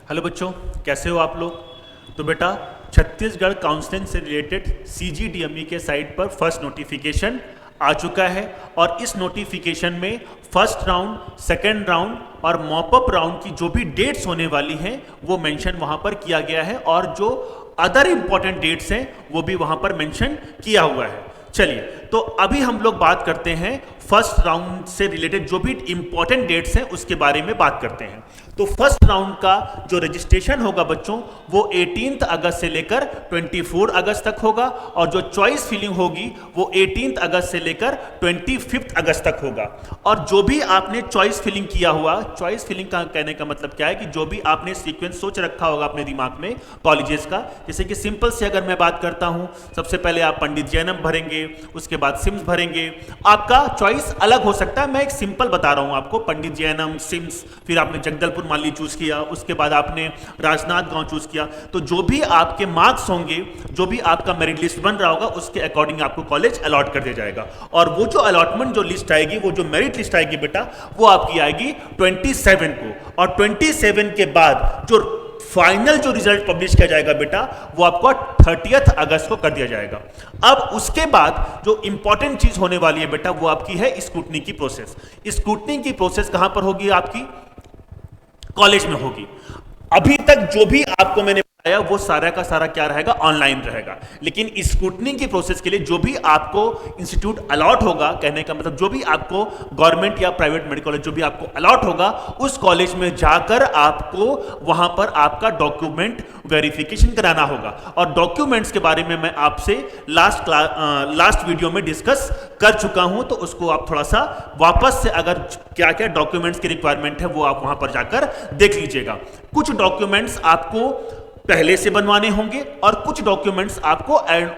Hello बच्चों, कैसे हो आप लोग। तो बेटा, छत्तीसगढ़ काउंसलिंग से रिलेटेड CGDME के साइट पर फर्स्ट नोटिफिकेशन आ चुका है और इस नोटिफिकेशन में फर्स्ट राउंड, सेकेंड राउंड और मॉपअप राउंड की जो भी डेट्स होने वाली हैं वो मेंशन वहां पर किया गया है और जो अदर इंपॉर्टेंट डेट्स हैं वो भी वहां पर मेंशन किया हुआ है। चलिए, तो अभी हम लोग बात करते हैं फर्स्ट राउंड से रिलेटेड जो भी इंपॉर्टेंट डेट्स हैं उसके बारे में बात करते हैं। तो फर्स्ट राउंड का जो रजिस्ट्रेशन होगा बच्चों वो 18 अगस्त से लेकर 24 अगस्त तक होगा और जो चॉइस फिलिंग होगी वो 18 अगस्त से लेकर 25 अगस्त तक होगा। और जो भी आपने चॉइस फिलिंग किया हुआ, चॉइस फिलिंग का कहने का मतलब क्या है कि जो भी आपने सीक्वेंस सोच रखा होगा अपने दिमाग में कॉलेजेस का, जैसे कि सिंपल से अगर मैं बात करता हूं, सबसे पहले आप पंडित जैनम भरेंगे, उसके बाद सिम्स भरेंगे। आपका चॉइस अलग हो सकता है, मैं एक सिंपल बता रहा हूं आपको, पंडित जैनम, सिम्स, फिर आपने जगदलपुर मान ली चूज किया, उसके बाद आपने राजनाथ गांव चूज किया। तो जो भी आपके मार्क्स होंगे, जो भी आपका मेरिट लिस्ट बन रहा होगा उसके अकॉर्डिंग आपको कॉलेज अलॉट कर दिया जाएगा। और वो जो अलॉटमेंट जो लिस्ट आएगी, वो जो मेरिट लिस्ट आएगी बेटा, वो आपकी आएगी 27 को। और 27 के बाद जो फाइनल जो रिजल्ट पब्लिश किया जाएगा बेटा, वो आपको 30 अगस्त को कर दिया जाएगा। अब उसके बाद जो इंपॉर्टेंट चीज होने वाली है बेटा, वो आपकी है स्क्रूटनी की प्रोसेस। स्क्रूटनी की प्रोसेस कहां पर होगी? आपकी कॉलेज में होगी। अभी तक जो भी आपको मैंने बताया वो सारा का सारा क्या रहेगा? ऑनलाइन रहेगा। लेकिन स्क्रूटनी की प्रोसेस के लिए जो भी आपको इंस्टीट्यूट अलॉट होगा, कहने का मतलब जो भी आपको गवर्नमेंट या प्राइवेट मेडिकल कॉलेज जो भी आपको अलॉट होगा, उस कॉलेज में जाकर आपको वहां पर आपका डॉक्यूमेंट वेरिफिकेशन कराना होगा। और डॉक्यूमेंट्स के बारे में मैं आपसे लास्ट वीडियो में डिस्कस कर चुका हूं, तो उसको आप थोड़ा सा वापस से अगर क्या क्या डॉक्यूमेंट्स की रिक्वायरमेंट है वो आप वहां पर जाकर देख लीजिएगा। कुछ डॉक्यूमेंट्स आपको पहले से बनवाने होंगे और कुछ डॉक्यूमेंट्स आपको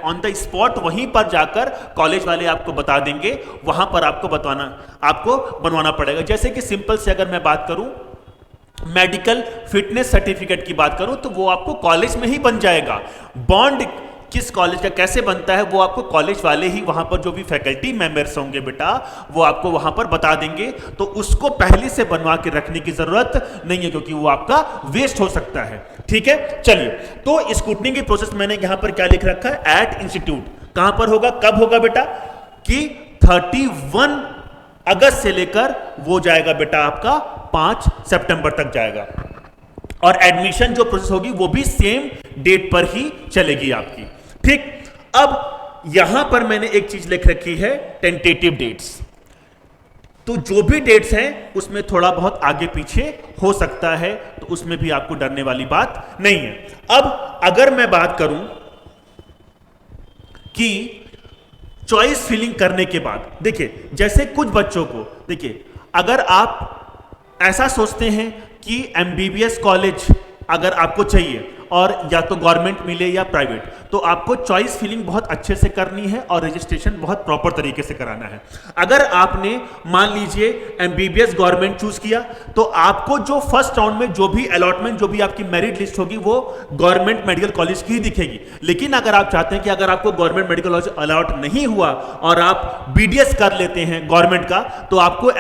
ऑन द स्पॉट वहीं पर जाकर कॉलेज वाले आपको बता देंगे, वहां पर आपको बनवाना पड़ेगा। जैसे कि सिंपल से अगर मैं बात करूं, मेडिकल फिटनेस सर्टिफिकेट की बात करूं तो वो आपको कॉलेज में ही बन जाएगा। बॉन्ड किस कॉलेज का कैसे बनता है वो आपको कॉलेज वाले ही, वहां पर जो भी फैकल्टी मेंबर्स होंगे बेटा, वो आपको वहां पर बता देंगे। तो उसको पहले से बनवा के रखने की जरूरत नहीं है, क्योंकि वो आपका वेस्ट हो सकता है। ठीक है, चलिए, तो स्क्रूटनी की प्रोसेस मैंने यहां पर क्या लिख रखा है? At institute. कहां पर होगा, कब होगा बेटा? कि 31 अगस्त से लेकर वो जाएगा बेटा आपका 5 सितंबर तक जाएगा। और एडमिशन जो प्रोसेस होगी वो भी सेम डेट पर ही चलेगी आपकी। ठीक, अब यहां पर मैंने एक चीज लिख रखी है, टेंटेटिव डेट्स। तो जो भी डेट्स हैं उसमें थोड़ा बहुत आगे पीछे हो सकता है, तो उसमें भी आपको डरने वाली बात नहीं है। अब अगर मैं बात करूं कि चॉइस फिलिंग करने के बाद, देखिए, जैसे कुछ बच्चों को, देखिए, अगर आप ऐसा सोचते हैं कि MBBS कॉलेज अगर आपको चाहिए और या तो गवर्नमेंट मिले या प्राइवेट, तो आपको चॉइस फिलिंग बहुत अच्छे से करनी है और रजिस्ट्रेशन बहुत प्रॉपर तरीके से कराना है। अगर आपने मान लीजिए MBBS गवर्नमेंट चूज किया, तो आपको जो फर्स्ट राउंड में जो भी अलॉटमेंट, जो भी आपकी मेरिट लिस्ट होगी वो गवर्नमेंट मेडिकल कॉलेज की ही दिखेगी। लेकिन अगर आप चाहते हैं कि अगर आपको गवर्नमेंट मेडिकल कॉलेज अलॉट नहीं हुआ और आप BDS कर लेते हैं गवर्नमेंट का, तो आपको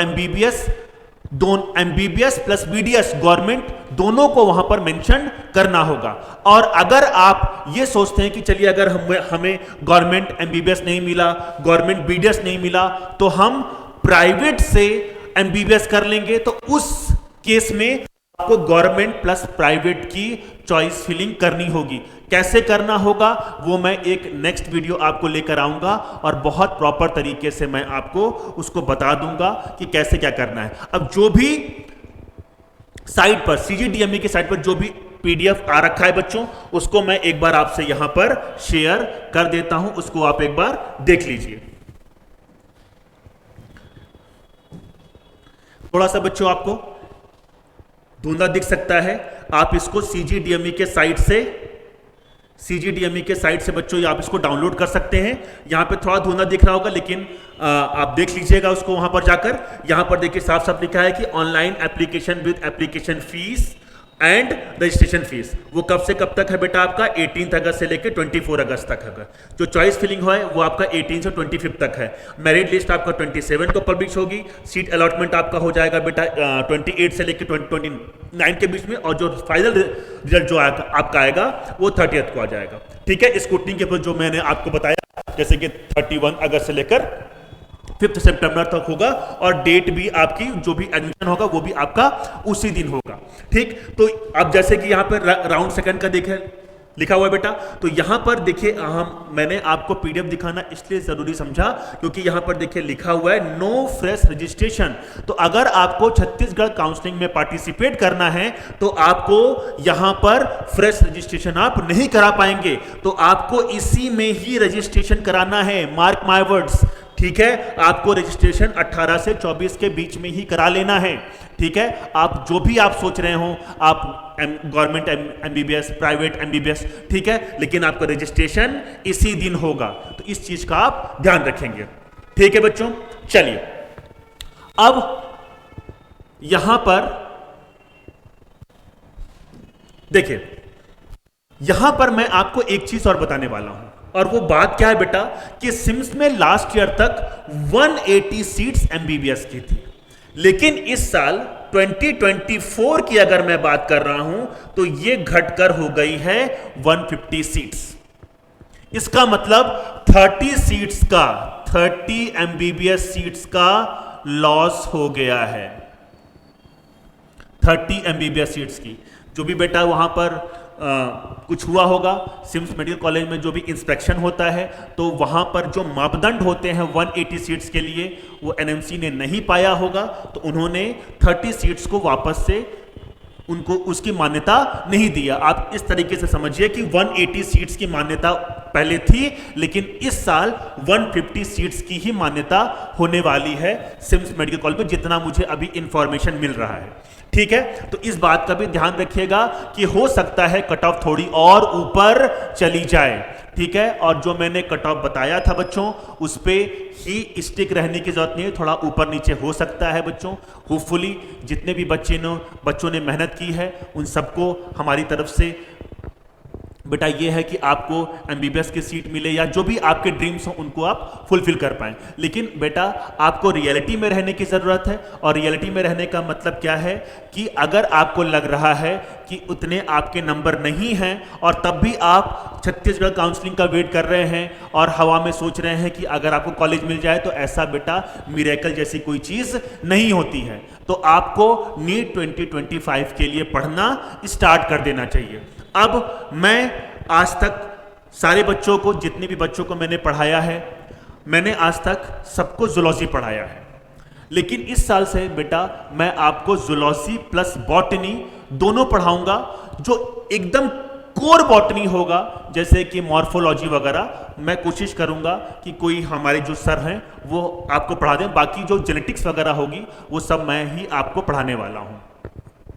MBBS प्लस BDS गवर्नमेंट दोनों को वहां पर मेंशन करना होगा। और अगर आप ये सोचते हैं कि चलिए अगर हमें गवर्नमेंट MBBS नहीं मिला, गवर्नमेंट BDS नहीं मिला, तो हम प्राइवेट से MBBS कर लेंगे, तो उस केस में आपको गवर्नमेंट प्लस प्राइवेट की चॉइस फिलिंग करनी होगी। कैसे करना होगा वो मैं एक नेक्स्ट वीडियो आपको लेकर आऊंगा और बहुत प्रॉपर तरीके से मैं आपको उसको बता दूंगा कि कैसे क्या करना है। अब जो भी साइट पर, CGDME की साइट पर जो भी PDF आ रखा है बच्चों, उसको मैं एक बार आपसे यहां पर शेयर कर देता हूं, उसको आप एक बार देख लीजिए। थोड़ा सा बच्चों आपको धुंधला दिख सकता है, आप इसको CGDME के साइट से बच्चों आप इसको डाउनलोड कर सकते हैं। यहां पे थोड़ा धुंधला दिख रहा होगा, लेकिन आप देख लीजिएगा उसको वहां पर जाकर। यहां पर देखिए साफ साफ लिखा है कि online application with application fees and registration fees वो कब से कब तक है बेटा आपका 18 अगस्त से लेकर 24 अगस्त तक है। जो चॉइस फिलिंग है वो आपका 18 से 25 तक है। मेरिट लिस्ट आपका 27 को पब्लिश होगी। सीट अलॉटमेंट आपका हो जाएगा बेटा 28 से लेकर 29 के बीच में, और जो फाइनल रिजल्ट जो आपका आएगा वो 30 को आ जाएगा। ठीक है, स्क्रूटनी के ऊपर जो मैंने आपको बताया जैसे कि 31 अगस्त से लेकर 5 सितंबर तक होगा, और डेट भी आपकी जो भी एडमिशन होगा वो भी आपका उसी दिन होगा। ठीक, तो अब जैसे कि यहाँ पर राउंड सेकंड का देखे लिखा हुआ है बेटा, तो यहाँ पर देखिए मैंने आपको पीडीएफ दिखाना इसलिए जरूरी समझा क्योंकि यहाँ पर देखिए लिखा हुआ है नो फ्रेश रजिस्ट्रेशन। तो अगर आपको छत्तीसगढ़ काउंसलिंग में पार्टिसिपेट करना है तो आपको यहाँ पर फ्रेश रजिस्ट्रेशन आप नहीं करा पाएंगे, तो आपको इसी में ही रजिस्ट्रेशन कराना है। मार्क माय वर्ड्स, ठीक है, आपको रजिस्ट्रेशन 18 से 24 के बीच में ही करा लेना है। ठीक है, आप जो भी आप सोच रहे हो, आप गवर्नमेंट एमबीबीएस, प्राइवेट एमबीबीएस, ठीक है, लेकिन आपका रजिस्ट्रेशन इसी दिन होगा, तो इस चीज का आप ध्यान रखेंगे। ठीक है बच्चों, चलिए अब यहां पर देखिए, यहां पर मैं आपको एक चीज और बताने वाला हूं, और वो बात क्या है बेटा कि सिम्स में लास्ट ईयर तक 180 सीट्स एमबीबीएस की थी, लेकिन इस साल 2024 की अगर मैं बात कर रहा हूं तो ये घटकर हो गई है 150 सीट्स। इसका मतलब 30 सीट्स का 30 एमबीबीएस सीट्स का लॉस हो गया है। 30 एमबीबीएस सीट्स की जो भी बेटा वहां पर कुछ हुआ होगा, सिम्स मेडिकल कॉलेज में जो भी इंस्पेक्शन होता है तो वहां पर जो मापदंड होते हैं 180 सीट्स के लिए वो एनएमसी ने नहीं पाया होगा, तो उन्होंने 30 सीट्स को वापस से उनको उसकी मान्यता नहीं दिया। आप इस तरीके से समझिए कि 180 सीट्स की मान्यता पहले थी, लेकिन इस साल 150 सीट्स की ही मान्यता होने वाली है सिम्स मेडिकल कॉलेज में, जितना मुझे अभी इंफॉर्मेशन मिल रहा है। ठीक है, तो इस बात का भी ध्यान रखिएगा कि हो सकता है कट ऑफ थोड़ी और ऊपर चली जाए। ठीक है, और जो मैंने कट ऑफ बताया था बच्चों उस पे ही स्टिक रहने की जरूरत नहीं है, थोड़ा ऊपर नीचे हो सकता है बच्चों। होपफुली जितने भी बच्चों ने मेहनत की है उन सबको हमारी तरफ से बेटा ये है कि आपको एमबीबीएस की सीट मिले या जो भी आपके ड्रीम्स हो उनको आप फुलफिल कर पाएं। लेकिन बेटा आपको रियलिटी में रहने की ज़रूरत है, और रियलिटी में रहने का मतलब क्या है कि अगर आपको लग रहा है कि उतने आपके नंबर नहीं हैं और तब भी आप छत्तीसगढ़ काउंसलिंग का वेट कर रहे हैं और हवा में सोच रहे हैं कि अगर आपको कॉलेज मिल जाए, तो ऐसा बेटा मिरेकल जैसी कोई चीज़ नहीं होती है। तो आपको नीट 2025 के लिए पढ़ना स्टार्ट कर देना चाहिए। अब मैं आज तक सारे बच्चों को, जितने भी बच्चों को मैंने पढ़ाया है, मैंने आज तक सबको जूलॉजी पढ़ाया है, लेकिन इस साल से बेटा मैं आपको जूलॉजी प्लस बॉटनी दोनों पढ़ाऊंगा। जो एकदम कोर बॉटनी होगा जैसे कि मॉर्फोलॉजी वगैरह, मैं कोशिश करूंगा कि कोई हमारे जो सर हैं वो आपको पढ़ा दें। बाकी जो जेनेटिक्स वगैरह होगी वो सब मैं ही आपको पढ़ाने वाला हूं।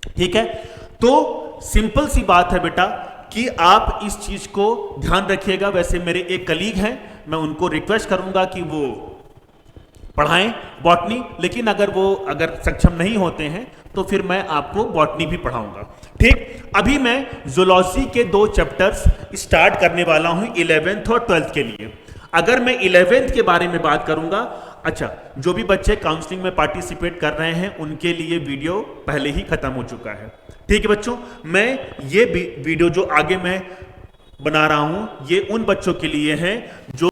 ठीक है, तो सिंपल सी बात है बेटा कि आप इस चीज को ध्यान रखिएगा। वैसे मेरे एक कलीग हैं, मैं उनको रिक्वेस्ट करूंगा कि वो पढ़ाएं बॉटनी, लेकिन अगर सक्षम नहीं होते हैं तो फिर मैं आपको बॉटनी भी पढ़ाऊंगा। ठीक, अभी मैं जूलॉजी के 2 चैप्टर्स स्टार्ट करने वाला हूं 11th और 12th के लिए। अगर मैं 11th के बारे में बात करूंगा, अच्छा जो भी बच्चे काउंसलिंग में पार्टिसिपेट कर रहे हैं उनके लिए वीडियो पहले ही खत्म हो चुका है। ठीक है बच्चों, मैं ये वीडियो जो आगे मैं बना रहा हूं ये उन बच्चों के लिए है जो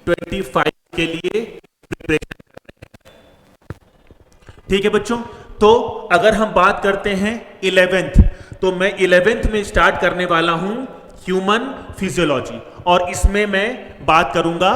25 के लिए प्रिपरेशन कर रहे हैं। ठीक है बच्चों, तो अगर हम बात करते हैं 11th, तो मैं 11th में स्टार्ट करने वाला हूं ह्यूमन फिजियोलॉजी, और इसमें मैं बात करूंगा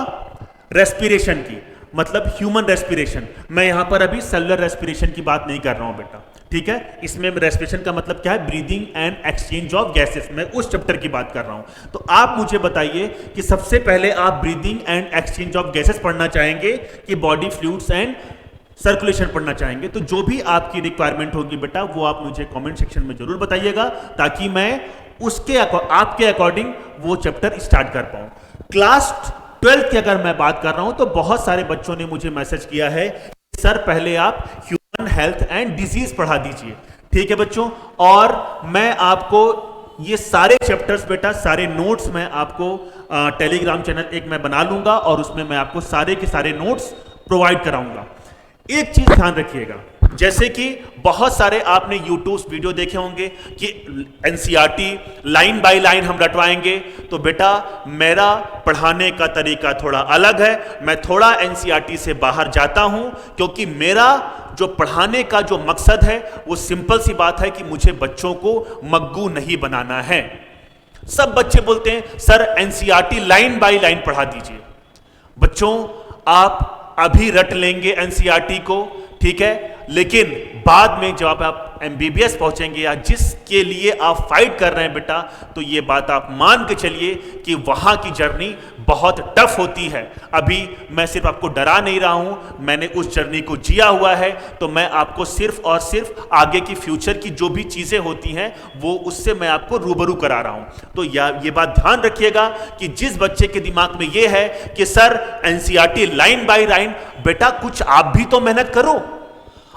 रेस्पिरेशन की, मतलब ह्यूमन रेस्पिरेशन। मैं यहां पर अभी सेलुलर रेस्पिरेशन की बात नहीं कर रहा हूं बेटा। ठीक है, इसमें रेस्पिरेशन का मतलब क्या है, breathing and exchange of gases, मैं उस चैप्टर की बात कर रहा हूं। तो आप मुझे बताइए कि सबसे पहले आप breathing and exchange of gases पढ़ना चाहेंगे कि बॉडी फ्लूइड्स एंड सर्कुलेशन पढ़ना चाहेंगे? तो जो भी आपकी रिक्वायरमेंट होगी बेटा वो आप मुझे कमेंट सेक्शन में जरूर बताइएगा, ताकि मैं उसके आपके अकॉर्डिंग वो चैप्टर स्टार्ट कर पाऊं। क्लास 12 की अगर मैं बात कर रहा हूं तो बहुत सारे बच्चों ने मुझे मैसेज किया है सर पहले आप ह्यूमन हेल्थ एंड डिजीज पढ़ा दीजिए। ठीक है बच्चों, और मैं आपको ये सारे चैप्टर्स बेटा, सारे नोट्स मैं आपको टेलीग्राम चैनल एक मैं बना लूंगा और उसमें मैं आपको सारे के सारे नोट्स प्रोवाइड कराऊंगा। एक चीज ध्यान रखिएगा, जैसे कि बहुत सारे आपने YouTube वीडियो देखे होंगे कि एनसीईआरटी लाइन बाय लाइन हम रटवाएंगे, तो बेटा मेरा पढ़ाने का तरीका थोड़ा अलग है। मैं थोड़ा एनसीईआरटी से बाहर जाता हूं, क्योंकि मेरा जो पढ़ाने का जो मकसद है वो सिंपल सी बात है कि मुझे बच्चों को मग्गू नहीं बनाना है। सब बच्चे बोलते हैं sir NCERT line by line पढ़ा दीजिए। बच्चों आप अभी रट लेंगे एनसीईआरटी को, ठीक है, लेकिन बाद में जब आप एमबीबीएस पहुंचेंगे या जिसके लिए आप फाइट कर रहे हैं बेटा, तो ये बात आप मान के चलिए कि वहां की जर्नी बहुत टफ होती है। अभी मैं सिर्फ आपको डरा नहीं रहा हूं, मैंने उस जर्नी को जिया हुआ है, तो मैं आपको सिर्फ और सिर्फ आगे की फ्यूचर की जो भी चीजें होती हैं वो उससे मैं आपको रूबरू करा रहा हूं। तो ये बात ध्यान रखिएगा कि जिस बच्चे के दिमाग में ये है कि sir NCERT line by line, बेटा कुछ आप भी तो मेहनत करो।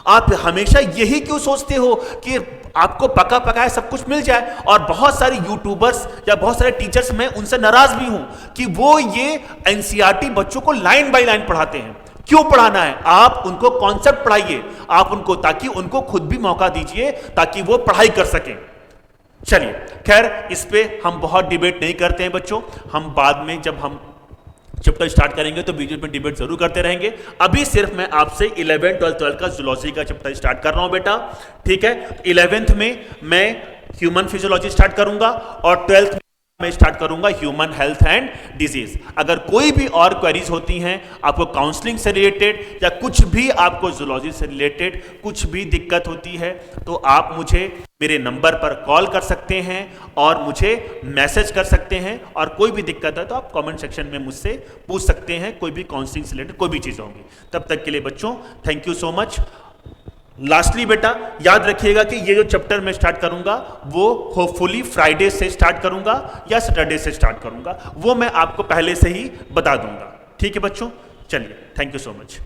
आप हमेशा यही क्यों सोचते हो कि आपको पका पकाया सब कुछ मिल जाए? और बहुत सारे यूट्यूबर्स या बहुत सारे टीचर्स, मैं उनसे नाराज भी हूं कि वो ये एनसीईआरटी बच्चों को लाइन बाय लाइन पढ़ाते हैं। क्यों पढ़ाना है? आप उनको कॉन्सेप्ट पढ़ाइए, आप उनको, ताकि उनको खुद भी मौका दीजिए ताकि वो पढ़ाई कर सकें। चलिए खैर, इस पे हम बहुत डिबेट नहीं करते हैं बच्चों, हम बाद में जब हम चैप्टर स्टार्ट करेंगे तो वीडियो में डिबेट जरूर करते रहेंगे। अभी सिर्फ मैं आपसे 11, 12 का जूलॉजी का चैप्टर स्टार्ट कर रहा हूं बेटा, ठीक है। 11th में मैं ह्यूमन फिजियोलॉजी स्टार्ट करूंगा और 12th में स्टार्ट करूंगा ह्यूमन हेल्थ एंड डिजीज। अगर कोई भी और क्वेरीज होती हैं आपको काउंसलिंग से रिलेटेड या कुछ भी आपको जूलॉजी से रिलेटेड कुछ भी दिक्कत होती है, तो आप मुझे मेरे नंबर पर कॉल कर सकते हैं और मुझे मैसेज कर सकते हैं, और कोई भी दिक्कत है तो आप कमेंट सेक्शन में मुझसे पूछ सकते हैं, कोई भी काउंसलिंग से रिलेटेड कोई भी चीज़ होंगी। तब तक के लिए बच्चों thank you so much. Lastly बेटा याद रखिएगा कि ये जो चैप्टर मैं स्टार्ट करूंगा वो होपफुली फ्राइडे से स्टार्ट करूंगा या सैटरडे से स्टार्ट करूंगा, वो मैं आपको पहले से ही बता दूंगा। ठीक है बच्चों, चलिए थैंक यू सो मच।